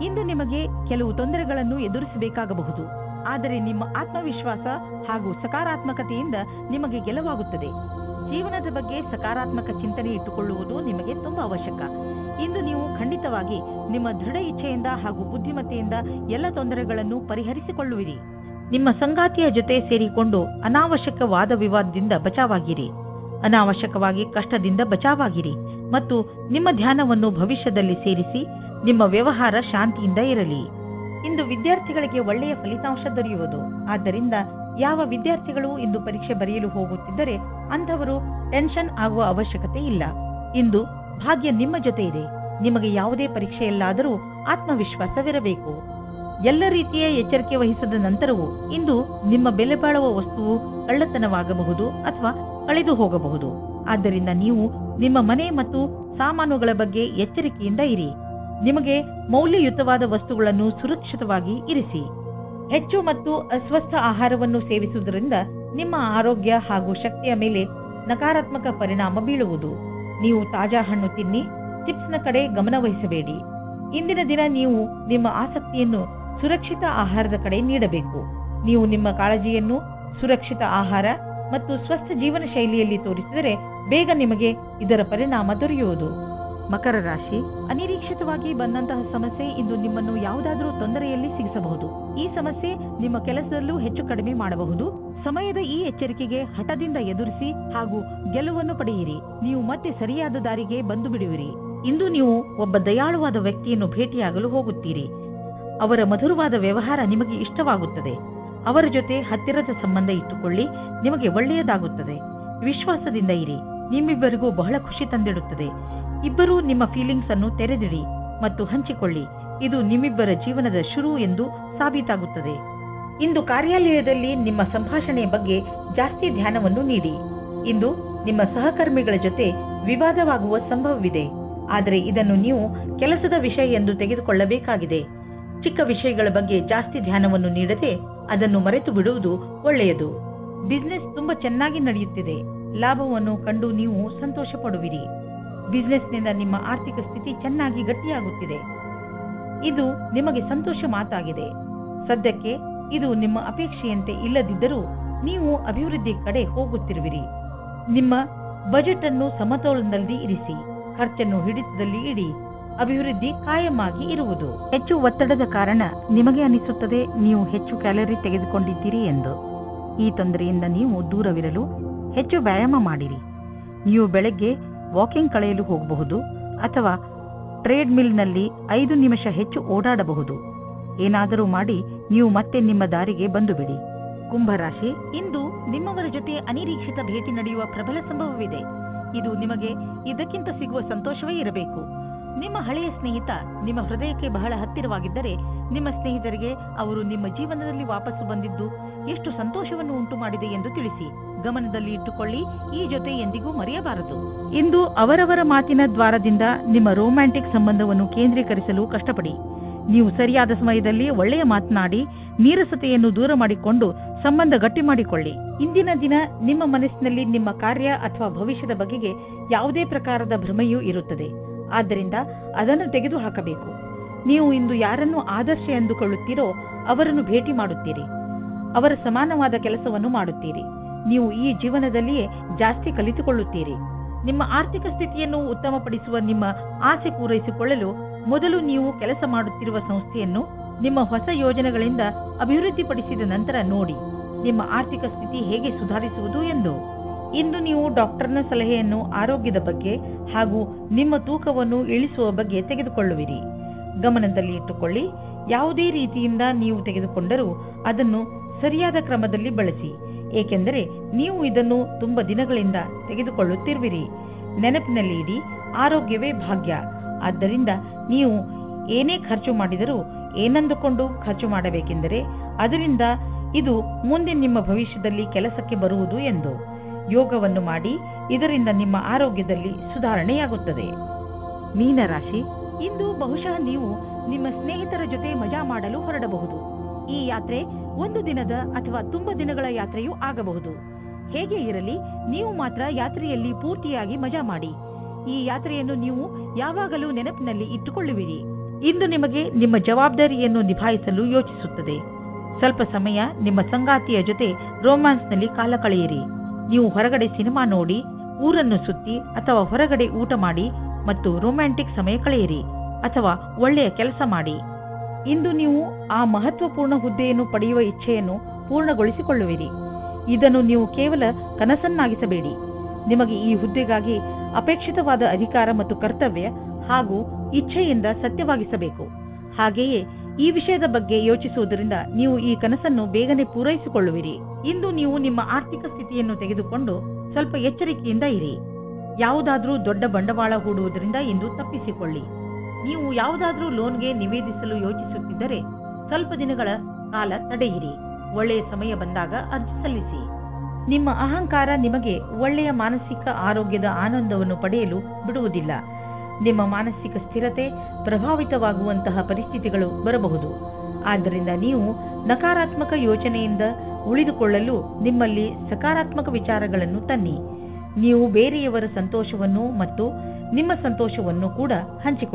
ಇಂದು ನಿಮಗೆ ಕೆಲವು ತೊಂದರೆಗಳನ್ನು ಎದುರಿಸಬೇಕಾಗಬಹುದು, ಆದರೆ ನಿಮ್ಮ ಆತ್ಮವಿಶ್ವಾಸ ಹಾಗೂ ಸಕಾರಾತ್ಮಕತೆಯಿಂದ ನಿಮಗೆ ಗೆಲುವಾಗುತ್ತದೆ. ಜೀವನದ ಬಗ್ಗೆ ಸಕಾರಾತ್ಮಕ ಚಿಂತನೆ ಇಟ್ಟುಕೊಳ್ಳುವುದು ನಿಮಗೆ ತುಂಬಾ ಅವಶ್ಯಕ. ಇಂದು ನೀವು ಖಂಡಿತವಾಗಿ ನಿಮ್ಮ ದೃಢ ಇಚ್ಛೆಯಿಂದ ಹಾಗೂ ಬುದ್ಧಿಮತ್ತೆಯಿಂದ ಎಲ್ಲ ತೊಂದರೆಗಳನ್ನು ಪರಿಹರಿಸಿಕೊಳ್ಳುವಿರಿ. ನಿಮ್ಮ ಸಂಗಾತಿಯ ಜೊತೆ ಸೇರಿಕೊಂಡು ಅನಾವಶ್ಯಕ ವಾದ ವಿವಾದದಿಂದ ಬಚಾವಾಗಿರಿ. ಅನಾವಶ್ಯಕವಾಗಿ ಕಷ್ಟದಿಂದ ಬಚಾವಾಗಿರಿ ಮತ್ತು ನಿಮ್ಮ ಧ್ಯಾನವನ್ನು ಭವಿಷ್ಯದಲ್ಲಿ ಸೇರಿಸಿ. ನಿಮ್ಮ ವ್ಯವಹಾರ ಶಾಂತಿಯಿಂದ ಇರಲಿ. ಇಂದು ವಿದ್ಯಾರ್ಥಿಗಳಿಗೆ ಒಳ್ಳೆಯ ಫಲಿತಾಂಶ ದೊರೆಯುವುದು. ಆದ್ದರಿಂದ ಯಾವ ವಿದ್ಯಾರ್ಥಿಗಳು ಇಂದು ಪರೀಕ್ಷೆ ಬರೆಯಲು ಹೋಗುತ್ತಿದ್ದರೆ ಅಂಥವರು ಟೆನ್ಷನ್ ಆಗುವ ಅವಶ್ಯಕತೆ ಇಲ್ಲ. ಇಂದು ಭಾಗ್ಯ ನಿಮ್ಮ ಜೊತೆ ಇದೆ. ನಿಮಗೆ ಯಾವುದೇ ಪರೀಕ್ಷೆಯಲ್ಲಾದರೂ ಆತ್ಮವಿಶ್ವಾಸವಿರಬೇಕು. ಎಲ್ಲ ರೀತಿಯ ಎಚ್ಚರಿಕೆ ವಹಿಸಿದ ನಂತರವೂ ಇಂದು ನಿಮ್ಮ ಬೆಲೆ ಬಾಳುವ ವಸ್ತುವು ಕಳ್ಳತನವಾಗಬಹುದು ಅಥವಾ ಕಳೆದು ಹೋಗಬಹುದು. ಆದ್ದರಿಂದ ನೀವು ನಿಮ್ಮ ಮನೆ ಮತ್ತು ಸಾಮಾನುಗಳ ಬಗ್ಗೆ ಎಚ್ಚರಿಕೆಯಿಂದ ಇರಿ. ನಿಮಗೆ ಮೌಲ್ಯಯುತವಾದ ವಸ್ತುಗಳನ್ನು ಸುರಕ್ಷಿತವಾಗಿ ಇರಿಸಿ. ಹೆಚ್ಚು ಮತ್ತು ಅಸ್ವಸ್ಥ ಆಹಾರವನ್ನು ಸೇವಿಸುವುದರಿಂದ ನಿಮ್ಮ ಆರೋಗ್ಯ ಹಾಗೂ ಶಕ್ತಿಯ ಮೇಲೆ ನಕಾರಾತ್ಮಕ ಪರಿಣಾಮ ಬೀಳುವುದು. ನೀವು ತಾಜಾ ಹಣ್ಣು ತಿನ್ನಿ. ಚಿಪ್ಸ್ನ ಕಡೆ ಗಮನ ವಹಿಸಬೇಡಿ. ಇಂದಿನ ದಿನ ನೀವು ನಿಮ್ಮ ಆಸಕ್ತಿಯನ್ನು ಸುರಕ್ಷಿತ ಆಹಾರದ ಕಡೆ ನೀಡಬೇಕು. ನೀವು ನಿಮ್ಮ ಕಾಳಜಿಯನ್ನು ಸುರಕ್ಷಿತ ಆಹಾರ ಮತ್ತು ಸ್ವಸ್ಥ ಜೀವನ ಶೈಲಿಯಲ್ಲಿ ತೋರಿಸಿದರೆ ಬೇಗ ನಿಮಗೆ ಇದರ ಪರಿಣಾಮ ದೊರೆಯುವುದು. ಮಕರ ರಾಶಿ, ಅನಿರೀಕ್ಷಿತವಾಗಿ ಬಂದಂತಹ ಸಮಸ್ಯೆ ಇಂದು ನಿಮ್ಮನ್ನು ಯಾವುದಾದರೂ ತೊಂದರೆಯಲ್ಲಿ ಸಿಗಿಸಬಹುದು. ಈ ಸಮಸ್ಯೆ ನಿಮ್ಮ ಕೆಲಸದಲ್ಲೂ ಹೆಚ್ಚು ಕಡಿಮೆ ಮಾಡಬಹುದು. ಸಮಯದ ಈ ಎಚ್ಚರಿಕೆಗೆ ಹಠದಿಂದ ಎದುರಿಸಿ ಹಾಗೂ ಗೆಲುವನ್ನು ಪಡೆಯಿರಿ. ನೀವು ಮತ್ತೆ ಸರಿಯಾದ ದಾರಿಗೆ ಬಂದು ಬಿಡುವಿರಿ. ಇಂದು ನೀವು ಒಬ್ಬ ದಯಾಳುವಾದ ವ್ಯಕ್ತಿಯನ್ನು ಭೇಟಿಯಾಗಲು ಹೋಗುತ್ತೀರಿ. ಅವರ ಮಧುರವಾದ ವ್ಯವಹಾರ ನಿಮಗೆ ಇಷ್ಟವಾಗುತ್ತದೆ. ಅವರ ಜೊತೆ ಹತ್ತಿರದ ಸಂಬಂಧ ಇಟ್ಟುಕೊಳ್ಳಿ, ನಿಮಗೆ ಒಳ್ಳೆಯದಾಗುತ್ತದೆ. ವಿಶ್ವಾಸದಿಂದ ಇರಿ, ನಿಮ್ಮಿಬ್ಬರಿಗೂ ಬಹಳ ಖುಷಿ ತಂದಿಡುತ್ತದೆ. ಇಬ್ಬರೂ ನಿಮ್ಮ ಫೀಲಿಂಗ್ಸ್ ಅನ್ನು ತೆರೆದಿಡಿ ಮತ್ತು ಹಂಚಿಕೊಳ್ಳಿ. ಇದು ನಿಮ್ಮಿಬ್ಬರ ಜೀವನದ ಶುರು ಎಂದು ಸಾಬೀತಾಗುತ್ತದೆ. ಇಂದು ಕಾರ್ಯಾಲಯದಲ್ಲಿ ನಿಮ್ಮ ಸಂಭಾಷಣೆಯ ಬಗ್ಗೆ ಜಾಸ್ತಿ ಧ್ಯಾನವನ್ನು ನೀಡಿ. ಇಂದು ನಿಮ್ಮ ಸಹಕರ್ಮಿಗಳ ಜೊತೆ ವಿವಾದವಾಗುವ ಸಂಭವವಿದೆ, ಆದರೆ ಇದನ್ನು ನೀವು ಕೆಲಸದ ವಿಷಯ ಎಂದು ತೆಗೆದುಕೊಳ್ಳಬೇಕಾಗಿದೆ. ಚಿಕ್ಕ ವಿಷಯಗಳ ಬಗ್ಗೆ ಜಾಸ್ತಿ ಧ್ಯಾನವನ್ನು ನೀಡದೆ ಅದನ್ನು ಮರೆತು ಬಿಡುವುದು ಒಳ್ಳೆಯದು. ಬಿಸಿನೆಸ್ ತುಂಬಾ ಚೆನ್ನಾಗಿ ನಡೆಯುತ್ತಿದೆ. ಲಾಭವನ್ನು ಕಂಡು ನೀವು ಸಂತೋಷ ಪಡುವಿರಿ. ಬಿಸಿನೆಸ್ನಿಂದ ನಿಮ್ಮ ಆರ್ಥಿಕ ಸ್ಥಿತಿ ಚೆನ್ನಾಗಿ ಗಟ್ಟಿಯಾಗುತ್ತಿದೆ. ಇದು ನಿಮಗೆ ಸಂತೋಷ ಮಾತಾಗಿದೆ. ಸದ್ಯಕ್ಕೆ ಇದು ನಿಮ್ಮ ಅಪೇಕ್ಷೆಯಂತೆ ಇಲ್ಲದಿದ್ದರೂ ನೀವು ಅಭಿವೃದ್ಧಿ ಕಡೆ ಹೋಗುತ್ತಿರುವಿರಿ. ನಿಮ್ಮ ಬಜೆಟ್ ಅನ್ನು ಸಮತೋಲನದಲ್ಲಿ ಇರಿಸಿ, ಖರ್ಚನ್ನು ಹಿಡಿತದಲ್ಲಿ ಇಡಿ. ಅಭಿವೃದ್ಧಿ ಕಾಯಮಾಗಿ ಇರುವುದು. ಹೆಚ್ಚು ಒತ್ತಡದ ಕಾರಣ ನಿಮಗೆ ಅನಿಸುತ್ತದೆ ನೀವು ಹೆಚ್ಚು ಕ್ಯಾಲರಿ ತೆಗೆದುಕೊಂಡಿದ್ದೀರಿ ಎಂದು. ಈ ತೊಂದರೆಯಿಂದ ನೀವು ದೂರವಿರಲು ಹೆಚ್ಚು ವ್ಯಾಯಾಮ ಮಾಡಿರಿ. ನೀವು ಬೆಳಗ್ಗೆ ವಾಕಿಂಗ್ ಕಳೆಯಲು ಹೋಗಬಹುದು ಅಥವಾ ಟ್ರೇಡ್ ಮಿಲ್ನಲ್ಲಿ 5 ನಿಮಿಷ ಹೆಚ್ಚು ಓಡಾಡಬಹುದು. ಏನಾದರೂ ಮಾಡಿ ನೀವು ಮತ್ತೆ ನಿಮ್ಮ ದಾರಿಗೆ ಬಂದು ಬಿಡಿ. ಕುಂಭರಾಶಿ, ಇಂದು ನಿಮ್ಮವರ ಜೊತೆ ಅನಿರೀಕ್ಷಿತ ಭೇಟಿ ನಡೆಯುವ ಪ್ರಬಲ ಸಂಭವವಿದೆ. ಇದು ನಿಮಗೆ ಇದಕ್ಕಿಂತ ಸಿಗುವ ಸಂತೋಷವೇ ಇರಬೇಕು. ನಿಮ್ಮ ಹಳೆಯ ಸ್ನೇಹಿತ ನಿಮ್ಮ ಹೃದಯಕ್ಕೆ ಬಹಳ ಹತ್ತಿರವಾಗಿದ್ದರೆ ನಿಮ್ಮ ಸ್ನೇಹಿತರಿಗೆ ಅವರು ನಿಮ್ಮ ಜೀವನದಲ್ಲಿ ವಾಪಸ್ಸು ಬಂದಿದ್ದು ಎಷ್ಟು ಸಂತೋಷವನ್ನು ಉಂಟು ಮಾಡಿದೆ ಎಂದು ತಿಳಿಸಿ. ಗಮನದಲ್ಲಿ ಇಟ್ಟುಕೊಳ್ಳಿ, ಈ ಜೊತೆ ಎಂದಿಗೂ ಮರೆಯಬಾರದು. ಇಂದು ಅವರವರ ಮಾತಿನ ದ್ವಾರದಿಂದ ನಿಮ್ಮ ರೊಮ್ಯಾಂಟಿಕ್ ಸಂಬಂಧವನ್ನು ಕೇಂದ್ರೀಕರಿಸಲು ಕಷ್ಟಪಡಿ. ನೀವು ಸರಿಯಾದ ಸಮಯದಲ್ಲಿ ಒಳ್ಳೆಯ ಮಾತನಾಡಿ ನೀರಸತೆಯನ್ನು ದೂರ ಮಾಡಿಕೊಂಡು ಸಂಬಂಧ ಗಟ್ಟಿ ಮಾಡಿಕೊಳ್ಳಿ. ಇಂದಿನ ದಿನ ನಿಮ್ಮ ಮನಸ್ಸಿನಲ್ಲಿ ನಿಮ್ಮ ಕಾರ್ಯ ಅಥವಾ ಭವಿಷ್ಯದ ಬಗೆಗೆ ಯಾವುದೇ ಪ್ರಕಾರದ ಭ್ರಮೆಯೂ ಇರುತ್ತದೆ. ಆದ್ದರಿಂದ ಅದನ್ನು ತೆಗೆದುಹಾಕಬೇಕು. ನೀವು ಇಂದು ಯಾರನ್ನು ಆದರ್ಶ ಎಂದುಕೊಳ್ಳುತ್ತೀರೋ ಅವರನ್ನು ಭೇಟಿ ಮಾಡುತ್ತೀರಿ. ಅವರ ಸಮಾನವಾದ ಕೆಲಸವನ್ನು ಮಾಡುತ್ತೀರಿ. ನೀವು ಈ ಜೀವನದಲ್ಲಿಯೇ ಜಾಸ್ತಿ ಕಲಿತುಕೊಳ್ಳುತ್ತೀರಿ. ನಿಮ್ಮ ಆರ್ಥಿಕ ಸ್ಥಿತಿಯನ್ನು ಉತ್ತಮಪಡಿಸುವ ನಿಮ್ಮ ಆಸೆ ಪೂರೈಸಿಕೊಳ್ಳಲು ಮೊದಲು ನೀವು ಕೆಲಸ ಮಾಡುತ್ತಿರುವ ಸಂಸ್ಥೆಯನ್ನು ನಿಮ್ಮ ಹೊಸ ಯೋಜನೆಗಳಿಂದ ಅಭಿವೃದ್ಧಿಪಡಿಸಿದ ನಂತರ ನೋಡಿ ನಿಮ್ಮ ಆರ್ಥಿಕ ಸ್ಥಿತಿ ಹೇಗೆ ಸುಧಾರಿಸುವುದು ಎಂದು. ಇಂದು ನೀವು ಡಾಕ್ಟರ್ನ ಸಲಹೆಯನ್ನು ಆರೋಗ್ಯದ ಬಗ್ಗೆ ಹಾಗೂ ನಿಮ್ಮ ತೂಕವನ್ನು ಇಳಿಸುವ ಬಗ್ಗೆ ತೆಗೆದುಕೊಳ್ಳುವಿರಿ. ಗಮನದಲ್ಲಿ ಇಟ್ಟುಕೊಳ್ಳಿ, ಯಾವುದೇ ರೀತಿಯಿಂದ ನೀವು ತೆಗೆದುಕೊಂಡರೂ ಅದನ್ನು ಸರಿಯಾದ ಕ್ರಮದಲ್ಲಿ ಬಳಸಿ, ಏಕೆಂದರೆ ನೀವು ಇದನ್ನು ತುಂಬಾ ದಿನಗಳಿಂದ ತೆಗೆದುಕೊಳ್ಳುತ್ತಿರುವಿರಿ. ನೆನಪಿನಲ್ಲಿ ಇಡಿ, ಆರೋಗ್ಯವೇ ಭಾಗ್ಯ. ಆದ್ದರಿಂದ ನೀವು ಏನೇ ಖರ್ಚು ಮಾಡಿದರೂ ಏನಂದುಕೊಂಡು ಖರ್ಚು ಮಾಡಬೇಕೆಂದರೆ ಅದರಿಂದ ಇದು ಮುಂದೆ ನಿಮ್ಮ ಭವಿಷ್ಯದಲ್ಲಿ ಕೆಲಸಕ್ಕೆ ಬರುವುದು ಎಂದು. ಯೋಗವನ್ನು ಮಾಡಿ, ಇದರಿಂದ ನಿಮ್ಮ ಆರೋಗ್ಯದಲ್ಲಿ ಸುಧಾರಣೆಯಾಗುತ್ತದೆ. ಮೀನರಾಶಿ, ಇಂದು ಬಹುಶಃ ನೀವು ನಿಮ್ಮ ಸ್ನೇಹಿತರ ಜೊತೆ ಮಜಾ ಮಾಡಲು ಹೊರಡಬಹುದು. ಈ ಯಾತ್ರೆ 1 ದಿನದ ಅಥವಾ ತುಂಬಾ ದಿನಗಳ ಯಾತ್ರೆಯೂ ಆಗಬಹುದು. ಹೇಗೆ ಇರಲಿ, ನೀವು ಮಾತ್ರ ಯಾತ್ರೆಯಲ್ಲಿ ಪೂರ್ತಿಯಾಗಿ ಮಜಾ ಮಾಡಿ. ಈ ಯಾತ್ರೆಯನ್ನು ನೀವು ಯಾವಾಗಲೂ ನೆನಪಿನಲ್ಲಿ ಇಟ್ಟುಕೊಳ್ಳುವಿರಿ. ಇಂದು ನಿಮಗೆ ನಿಮ್ಮ ಜವಾಬ್ದಾರಿಯನ್ನು ನಿಭಾಯಿಸಲು ಯೋಚಿಸುತ್ತದೆ. ಸ್ವಲ್ಪ ಸಮಯ ನಿಮ್ಮ ಸಂಗಾತಿಯ ಜೊತೆ ರೋಮ್ಯಾನ್ಸ್ನಲ್ಲಿ ಕಾಲ ಕಳೆಯಿರಿ. ನೀವು ಹೊರಗಡೆ ಸಿನಿಮಾ ನೋಡಿ, ಊರನ್ನು ಸುತ್ತಿ ಅಥವಾ ಹೊರಗಡೆ ಊಟ ಮಾಡಿ ಮತ್ತು ರೊಮ್ಯಾಂಟಿಕ್ ಸಮಯ ಕಳೆಯಿರಿ ಅಥವಾ ಒಳ್ಳೆಯ ಕೆಲಸ ಮಾಡಿ. ಇಂದು ನೀವು ಆ ಮಹತ್ವಪೂರ್ಣ ಹುದ್ದೆಯನ್ನು ಪಡೆಯುವ ಇಚ್ಛೆಯನ್ನು ಪೂರ್ಣಗೊಳಿಸಿಕೊಳ್ಳುವಿರಿ. ಇದನ್ನು ನೀವು ಕೇವಲ ಕನಸನ್ನಾಗಿಸಬೇಡಿ. ನಿಮಗೆ ಈ ಹುದ್ದೆಗಾಗಿ ಅಪೇಕ್ಷಿತವಾದ ಅಧಿಕಾರ ಮತ್ತು ಕರ್ತವ್ಯ ಹಾಗೂ ಇಚ್ಛೆಯಿಂದ ಸತ್ಯವಾಗಿಸಬೇಕು. ಹಾಗೆಯೇ ಈ ವಿಷಯದ ಬಗ್ಗೆ ಯೋಚಿಸುವುದರಿಂದ ನೀವು ಈ ಕನಸನ್ನು ಬೇಗನೆ ಪೂರೈಸಿಕೊಳ್ಳುವಿರಿ. ಇಂದು ನೀವು ನಿಮ್ಮ ಆರ್ಥಿಕ ಸ್ಥಿತಿಯನ್ನು ತೆಗೆದುಕೊಂಡು ಸ್ವಲ್ಪ ಎಚ್ಚರಿಕೆಯಿಂದ ಇರಿ. ಯಾವುದಾದ್ರೂ ದೊಡ್ಡ ಬಂಡವಾಳ ಹೂಡುವುದರಿಂದ ಇಂದು ತಪ್ಪಿಸಿಕೊಳ್ಳಿ. ನೀವು ಯಾವುದಾದ್ರೂ ಲೋನ್ಗೆ ನಿವೇದಿಸಲು ಯೋಚಿಸುತ್ತಿದ್ದರೆ ಸ್ವಲ್ಪ ದಿನಗಳ ಕಾಲ ತಡೆಯಿರಿ. ಒಳ್ಳೆಯ ಸಮಯ ಬಂದಾಗ ಅರ್ಜಿ ಸಲ್ಲಿಸಿ. ನಿಮ್ಮ ಅಹಂಕಾರ ನಿಮಗೆ ಒಳ್ಳೆಯ ಮಾನಸಿಕ ಆರೋಗ್ಯದ ಆನಂದವನ್ನು ಪಡೆಯಲು ಬಿಡುವುದಿಲ್ಲ. ನಿಮ್ಮ ಮಾನಸಿಕ ಸ್ಥಿರತೆ ಪ್ರಭಾವಿತವಾಗುವಂತಹ ಪರಿಸ್ಥಿತಿಗಳು ಬರಬಹುದು. ಆದ್ದರಿಂದ ನೀವು ನಕಾರಾತ್ಮಕ ಯೋಚನೆಯಿಂದ ಉಳಿದುಕೊಳ್ಳಲು ನಿಮ್ಮಲ್ಲಿ ಸಕಾರಾತ್ಮಕ ವಿಚಾರಗಳನ್ನು ತನ್ನಿ. ನೀವು ಬೇರೆಯವರ ಸಂತೋಷವನ್ನು ಮತ್ತು ನಿಮ್ಮ ಸಂತೋಷವನ್ನು ಕೂಡ ಹಂಚಿಕೊಳ್ಳಿ.